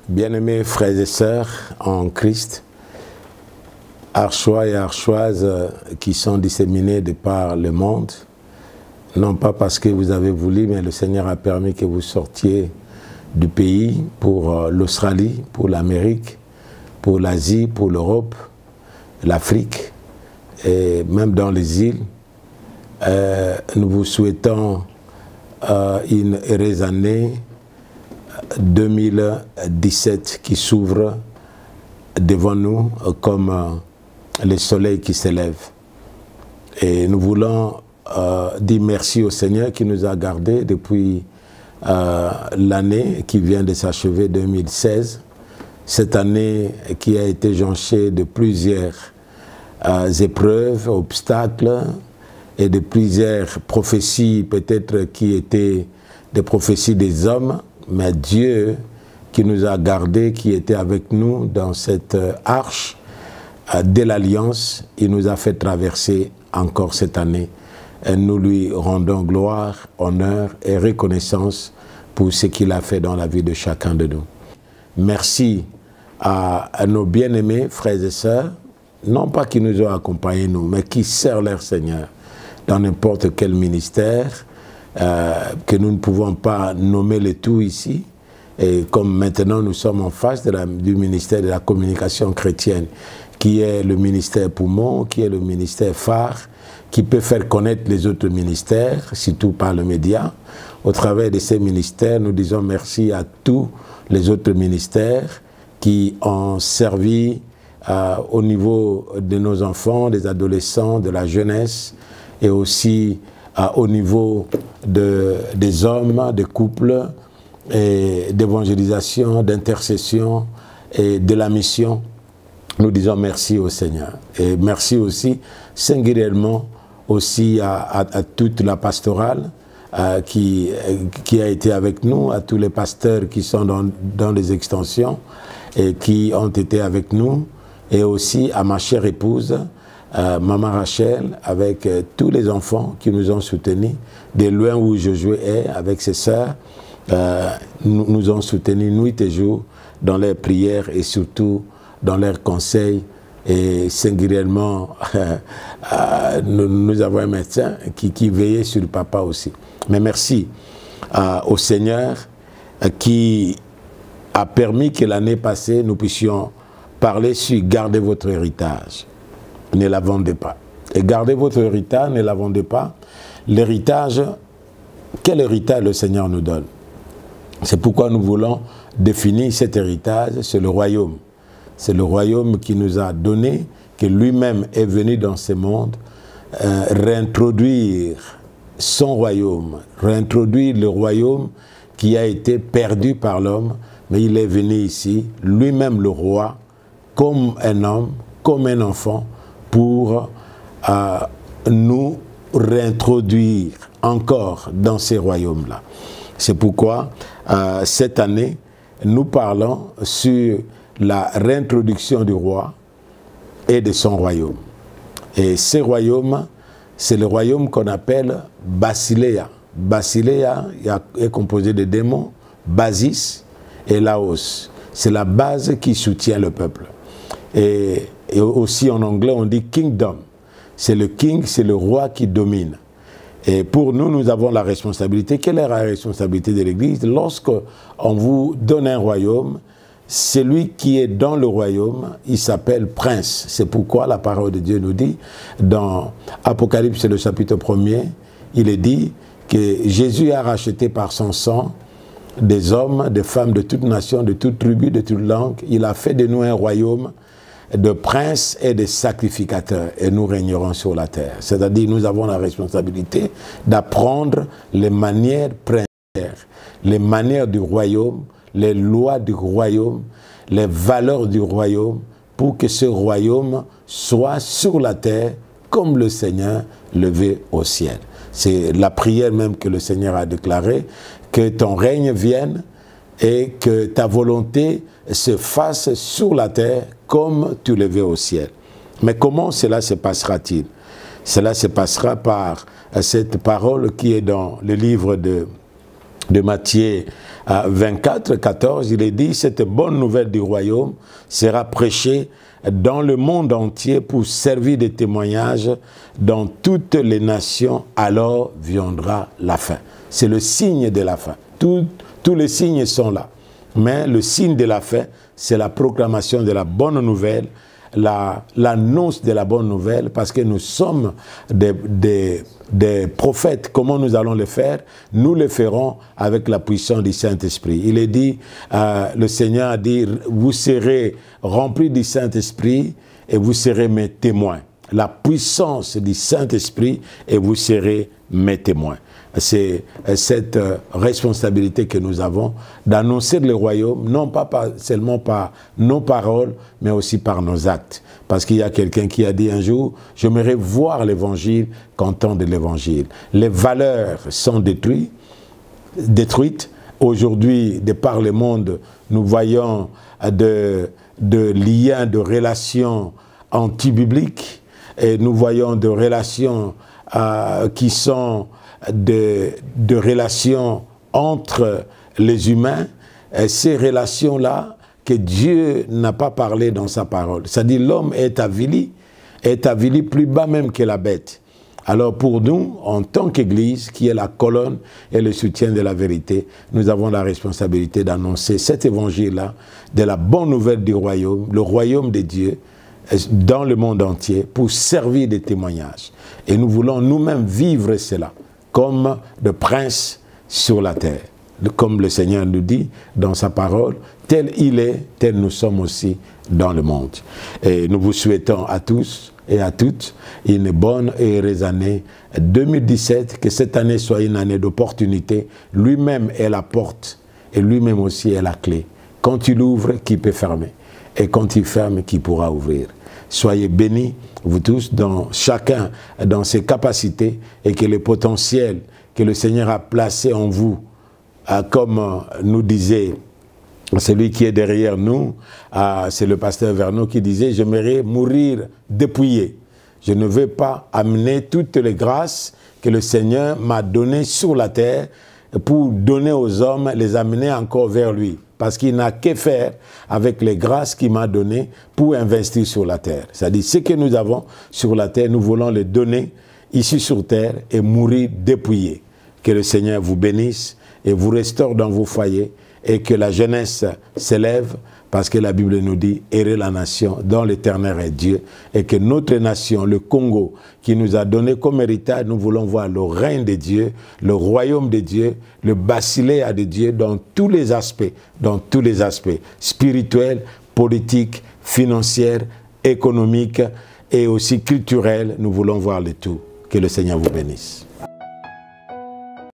Bien-aimés frères et sœurs en Christ, Archois et Archoises qui sont disséminés de par le monde, non pas parce que vous avez voulu, mais le Seigneur a permis que vous sortiez du pays pour l'Australie, pour l'Amérique, pour l'Asie, pour l'Europe, l'Afrique et même dans les îles. Nous vous souhaitons une heureuse année 2017 qui s'ouvre devant nous comme le soleil qui s'élève. Et nous voulons dire merci au Seigneur qui nous a gardés depuis l'année qui vient de s'achever 2016. Cette année qui a été jonchée de plusieurs épreuves, obstacles et de plusieurs prophéties peut-être qui étaient des prophéties des hommes, mais Dieu qui nous a gardés, qui était avec nous dans cette arche de l'Alliance, il nous a fait traverser encore cette année. Et nous lui rendons gloire, honneur et reconnaissance pour ce qu'il a fait dans la vie de chacun de nous. Merci à nos bien-aimés frères et sœurs, non pas qui nous ont accompagnés nous, mais qui servent leur Seigneur dans n'importe quel ministère, que nous ne pouvons pas nommer le tout ici. Et comme maintenant nous sommes en face du ministère de la communication chrétienne, qui est le ministère poumon, qui est le ministère phare, qui peut faire connaître les autres ministères, surtout par le média. Au travers de ces ministères, nous disons merci à tous les autres ministères qui ont servi au niveau de nos enfants, des adolescents, de la jeunesse, et aussi au niveau des hommes, des couples, d'évangélisation, d'intercession et de la mission. Nous disons merci au Seigneur. Et merci aussi singulièrement aussi à toute la pastorale qui a été avec nous, à tous les pasteurs qui sont dans les extensions et qui ont été avec nous, et aussi à ma chère épouse, Maman Rachel, avec tous les enfants qui nous ont soutenus, de loin où Josué est, avec ses sœurs, nous ont soutenus nuit et jour dans leurs prières et surtout dans leurs conseils. Et singulièrement, nous avons un médecin qui veillait sur le papa aussi. Mais merci au Seigneur qui a permis que l'année passée, nous puissions parler sur « Gardez votre héritage ». Ne la vendez pas. Et gardez votre héritage, ne la vendez pas. L'héritage, quel héritage le Seigneur nous donne? C'est pourquoi nous voulons définir cet héritage, c'est le royaume. C'est le royaume qui nous a donné, que lui-même est venu dans ce monde, réintroduire son royaume, réintroduire le royaume qui a été perdu par l'homme, mais il est venu ici, lui-même le roi, comme un homme, comme un enfant, pour nous réintroduire encore dans ces royaumes-là. C'est pourquoi cette année, nous parlons sur la réintroduction du roi et de son royaume. Et ce royaume, c'est le royaume qu'on appelle Basileia. Basileia est composé de deux mots, Basis et Laos. C'est la base qui soutient le peuple. Et aussi en anglais, on dit kingdom. C'est le king, c'est le roi qui domine. Et pour nous, nous avons la responsabilité. Quelle est la responsabilité de l'Église? Lorsqu'on vous donne un royaume, celui qui est dans le royaume, il s'appelle prince. C'est pourquoi la parole de Dieu nous dit, dans Apocalypse, le chapitre 1er, il est dit que Jésus a racheté par son sang des hommes, des femmes de toute nation, de toute tribu, de toute langue. Il a fait de nous un royaume de princes et de sacrificateurs, et nous régnerons sur la terre. C'est-à-dire, nous avons la responsabilité d'apprendre les manières princières, les manières du royaume, les lois du royaume, les valeurs du royaume, pour que ce royaume soit sur la terre comme le Seigneur le veut au ciel. C'est la prière même que le Seigneur a déclarée, que ton règne vienne et que ta volonté se fasse sur la terre comme tu le veux au ciel. Mais comment cela se passera-t-il? Cela se passera par cette parole qui est dans le livre de Matthieu 24, 14, il est dit, cette bonne nouvelle du royaume sera prêchée dans le monde entier pour servir de témoignage dans toutes les nations, alors viendra la fin. C'est le signe de la fin. Tous les signes sont là. Mais le signe de la fin, c'est la proclamation de la bonne nouvelle, l'annonce de la bonne nouvelle, parce que nous sommes des prophètes. Comment nous allons le faire? Nous le ferons avec la puissance du Saint-Esprit. Il est dit, le Seigneur a dit, vous serez remplis du Saint-Esprit et vous serez mes témoins. La puissance du Saint-Esprit et vous serez mes témoins. C'est cette responsabilité que nous avons d'annoncer le royaume, non pas seulement par nos paroles, mais aussi par nos actes. Parce qu'il y a quelqu'un qui a dit un jour, j'aimerais voir l'évangile qu'entendre l'évangile. Les valeurs sont détruites. Aujourd'hui, de par le monde, nous voyons de liens, de relations anti-bibliques, et nous voyons de relations qui sont de relations entre les humains, et ces relations-là que Dieu n'a pas parlé dans sa parole. C'est-à-dire l'homme est avili plus bas même que la bête. Alors pour nous, en tant qu'Église, qui est la colonne et le soutien de la vérité, nous avons la responsabilité d'annoncer cet évangile-là, de la bonne nouvelle du royaume, le royaume de Dieu, dans le monde entier, pour servir de témoignage. Et nous voulons nous-mêmes vivre cela comme de prince sur la terre. Comme le Seigneur nous dit dans sa parole, tel il est, tel nous sommes aussi dans le monde. Et nous vous souhaitons à tous et à toutes une bonne et heureuse année 2017, que cette année soit une année d'opportunité. Lui-même est la porte et lui-même aussi est la clé. Quand il ouvre, qui peut fermer? Et quand il ferme, qui pourra ouvrir? Soyez bénis, vous tous, chacun dans ses capacités, et que le potentiel que le Seigneur a placé en vous, comme nous disait celui qui est derrière nous, c'est le pasteur Verneau qui disait, j'aimerais mourir dépouillé. Je ne veux pas amener toutes les grâces que le Seigneur m'a données sur la terre pour donner aux hommes, les amener encore vers lui. Parce qu'il n'a qu'à faire avec les grâces qu'il m'a données pour investir sur la terre. C'est-à-dire, ce que nous avons sur la terre, nous voulons le donner ici sur terre et mourir dépouillé. Que le Seigneur vous bénisse et vous restaure dans vos foyers et que la jeunesse s'élève, parce que la Bible nous dit « Errez la nation dont l'Éternel est Dieu » et que notre nation, le Congo, qui nous a donné comme héritage, nous voulons voir le règne de Dieu, le royaume de Dieu, le basiléa de Dieu dans tous les aspects spirituels, politiques, financiers, économiques et aussi culturels. Nous voulons voir le tout. Que le Seigneur vous bénisse.